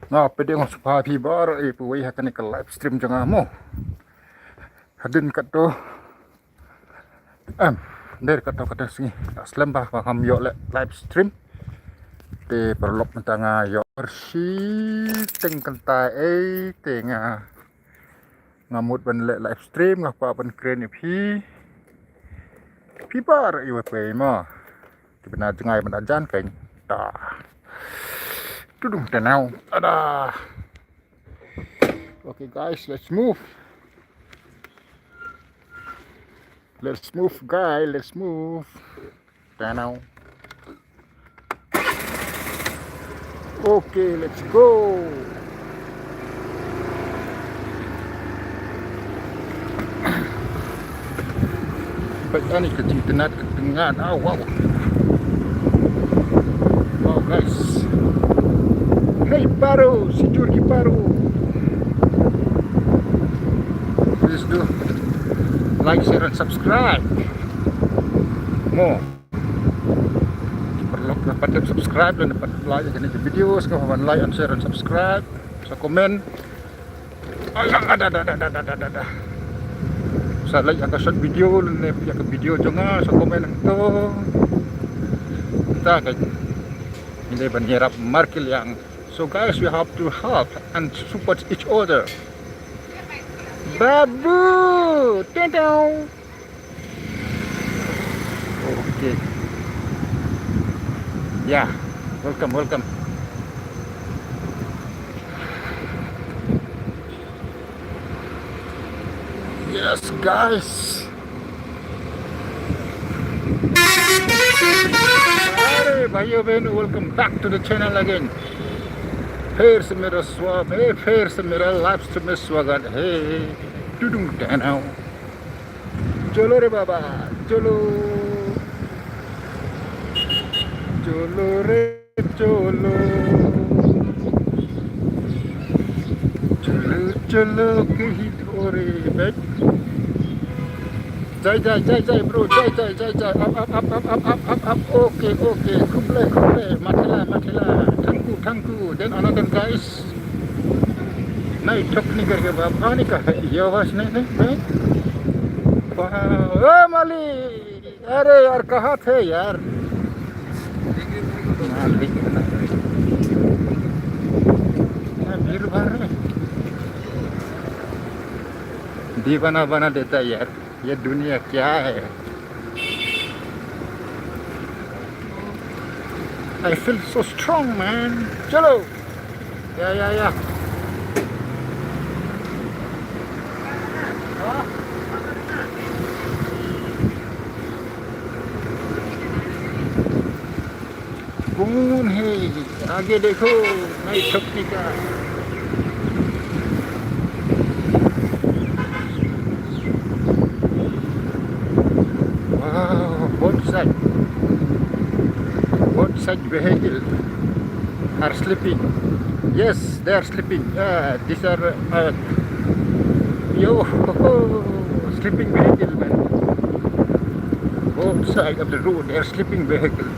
Nah, pwede nga supapi Baroh puway hakan ka live stream jangan mo. Hadin kat to. Der kat to kata sini. Aslam bah paham yo live stream. Te Paralok mentanga yo bersih teng kentai tengah ngamut ban live stream ngapa ban keren pi Baroh pe ma. Ti benar jengai ban ajan kain. Ta. Tudung tenau. Ada. Okay guys, let's move. Let's move guys, let's move. Tenau. Okay, let's go. Baik ni kecil tenat kedengar. Oh, wow. Wow guys. Hey Baroh, si Jurgi Baroh. Please do like, share and subscribe. More. Perlu dapat subscribe dan dapat like jenis video. Sekarang like and share and subscribe. Bisa komen. Ada. Sa like ang short video, ya ke video jonga sa komen ang to. Kita kay hindi banhirap markil yang. So guys, we have to help and support each other. Babu, tentang. Okay. Yeah, welcome. Yes, guys. Hey, bhaiyo behno, welcome back to the channel again. फिर से मेरा live stream में स्वागत है। टुडुंग टहनाओ, चलो रे बाबा, चलो रे चलो कहीं थोड़े बैठ। Jai bro, jai up. Okay, kumle, matila, tangku. Then another guys. Naik truk ni करके बाबा ni कहा ये आवाज नहीं वाह ओ माली अरे यार कहाँ थे यार भीड़ भाड़ है दीवाना बना देता यार ये दुनिया क्या है I feel so strong man चलो या कौन है आगे देखो नई छपनी का both side vehicle are sleeping. Yes, they are sleeping. These are sleeping vehicle man. Both side of the road they are sleeping vehicle.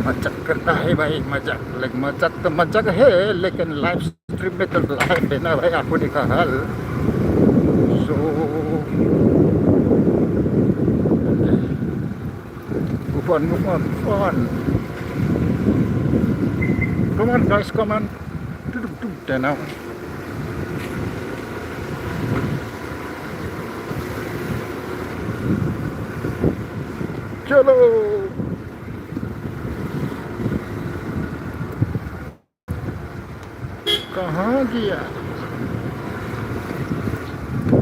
मजाक करता है भाई मजाक है लेकिन लाइव स्ट्रीम में तो लाइव है ना भाई आपको देखा हाल सो move on come on guys come on now चलो कहाँ गया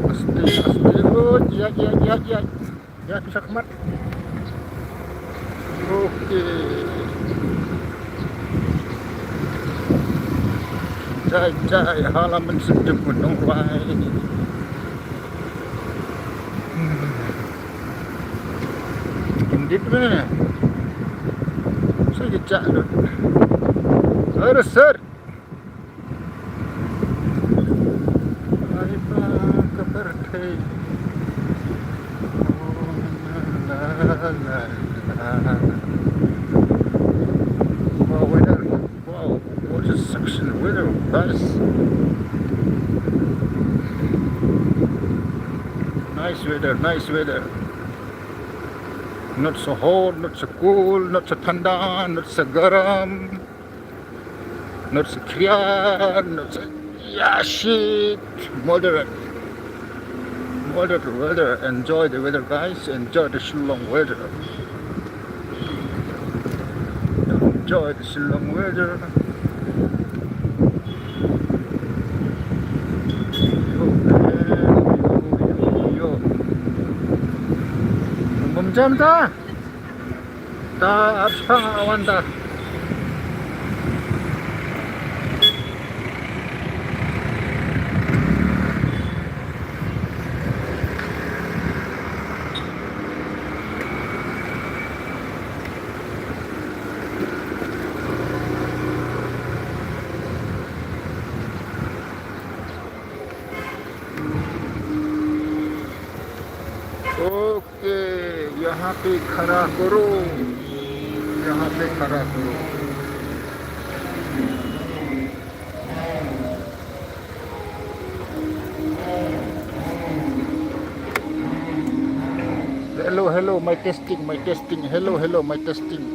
aste oh ya bisa kemat oke jai halaman sejuk gunung Rai indit mana saya gecak harus sir birthday. Oh, la. Wow, weather. Wow, what guys. Nice weather, nice weather. Not so hot, not so cool, not so tanda, not so garam, not so kriyan, not so shit. Moderate. Moderate weather. Enjoy the weather, guys. Enjoy the Shillong weather. Enjoy the Shillong weather. Jam ta absa awan ta. Okay यहाँ पे खड़ा करो, यहाँ पे खड़ा करो. Hello, hello, my testing, my testing. Hello, hello, my testing.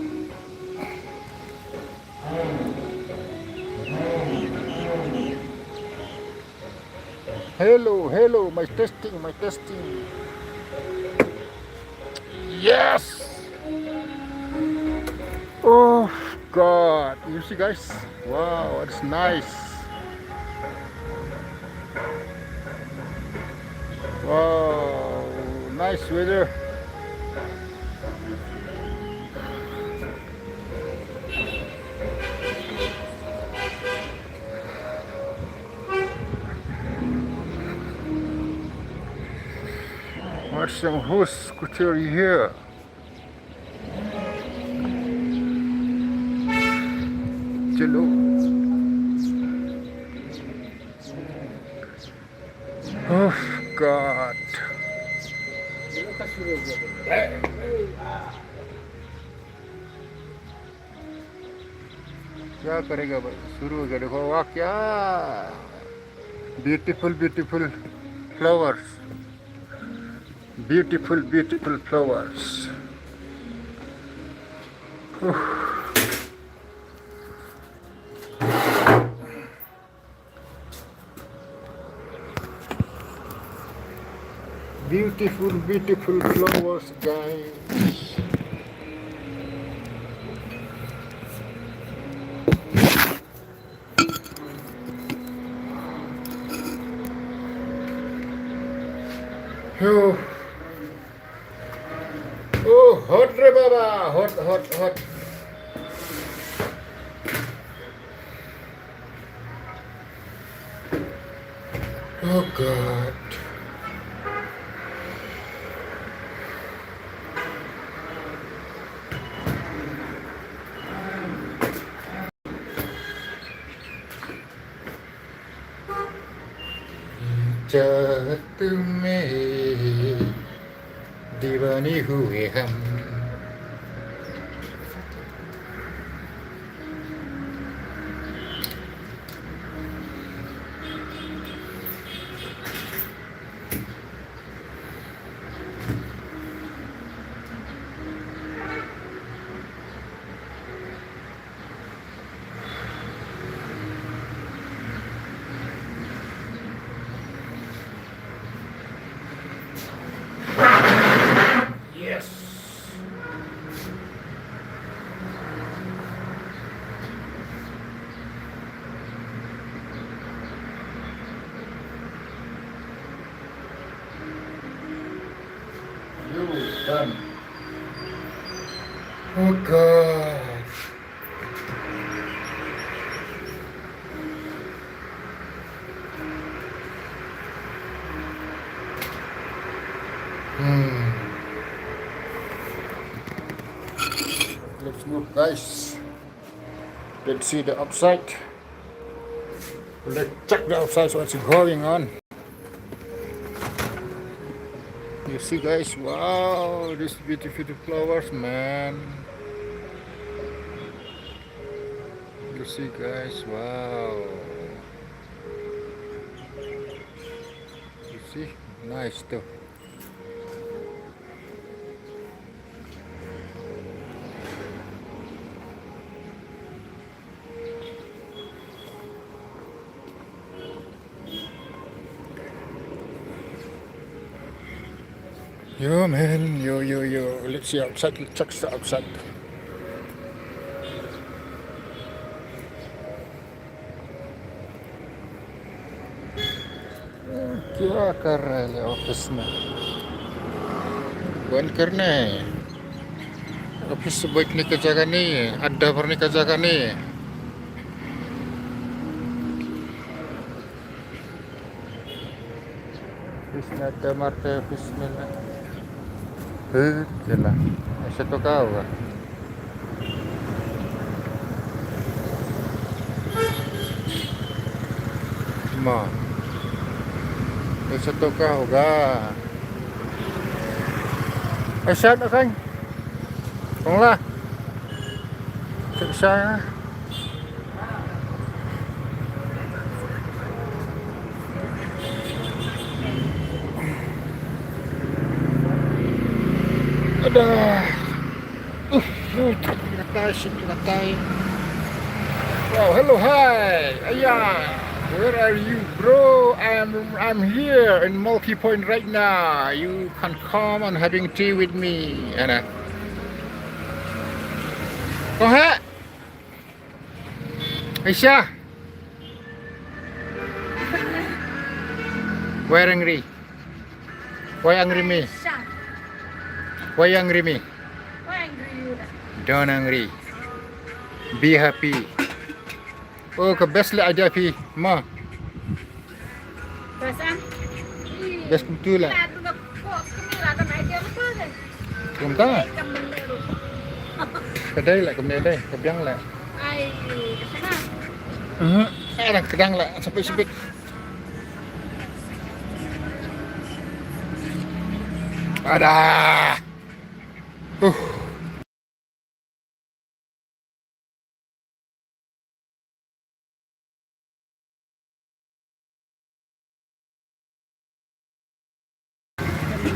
Hello, hello, my testing, my testing. Yes! Oh God, you see guys? Wow, it's nice. Wow, nice weather. Watch some horse scooter here. Hello. Oh God. क्या करेगा भाई, शुरू हो गया. देखो वाह, क्या beautiful beautiful flowers, beautiful beautiful flowers. Beautiful beautiful flowers, guys. Oh. Oh, hot re baba, hot, hot, hot. Oh God. चाहत में दीवाने हुए हम. Yes. You done. Oh God. Let's move, guys. Let's see the upside. Let's check the outside, what's going on. You see, guys, wow, these beautiful flowers, man. You see guys, wow. You see, nice though. Yo man, yo. Let's see outside. Let's check the outside. क्या कर रहे हैं office में बंद करना है office से बैठने की जगह नहीं है अड्डा भरने का जगह नहीं है ऑफिस में अड्डा मारते हैं ऑफिस में चला ऐसा तो क्या होगा माँ ऐसा तो क्या होगा ऐसा ना कहीं không là chạy xa ada tay wow hello hi ayah where are you bro I'm here in Multi Point right now you can come and having tea with me Anna có hết Aisha why angry me why angry me don't angry be happy oh ke best lah ada pi ma best betul lah không ta cái đây lại cầm đây cầm lại đang kedang lại sepik ada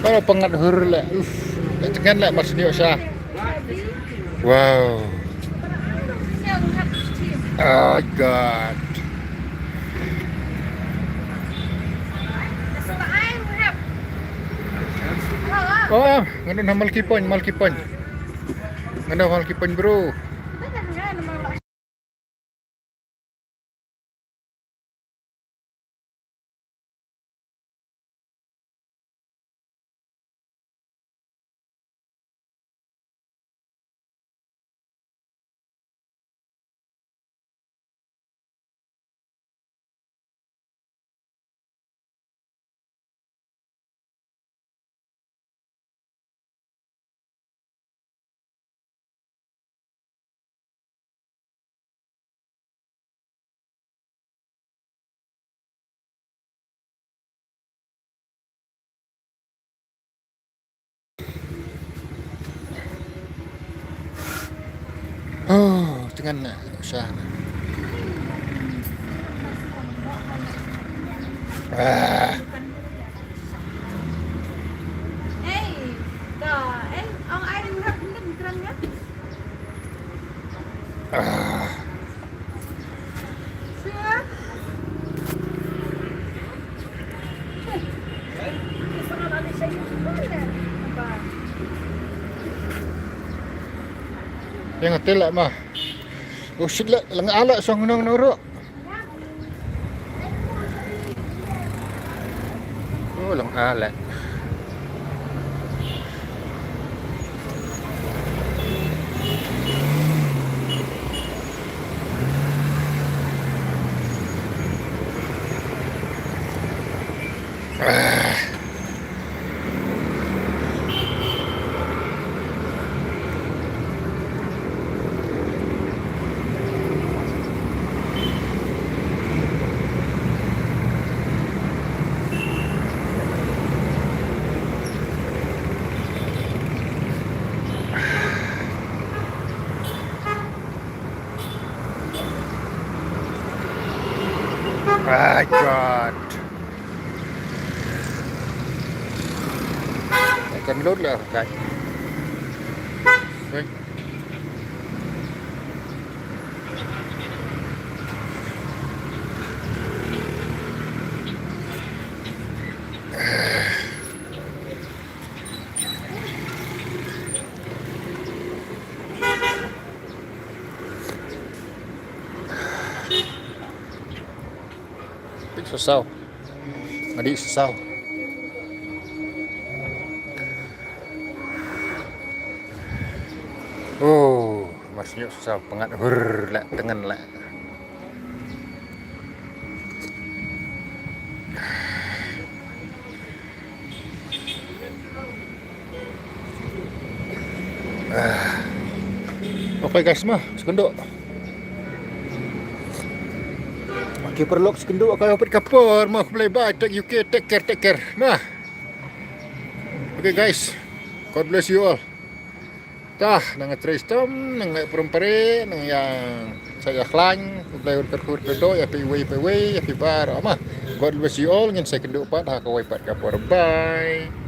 kalau pengat hur lah jangan lah mas dia sah wow oh god oh ngana Multi Point ngana Multi Point bro oh jangan lah usah yang hotel lah mah oh shit lah lang ala song nong noro oh lang ala My God. Cần lốt là phải đây. Tích sau đi sau oh masih susah pengat lah tengen lah okay guys mah sekenduk okay Paralok sekenduk kalau dapat kapur mah boleh bye take UK take care mah okay guys, God bless you all. Tah nang tristom nang perumpare nang yang saya klan boleh berkur bedo ya pi way ya pi bar mah God bless you all ngin saya kenduk pat ha kawai pat kapur bye.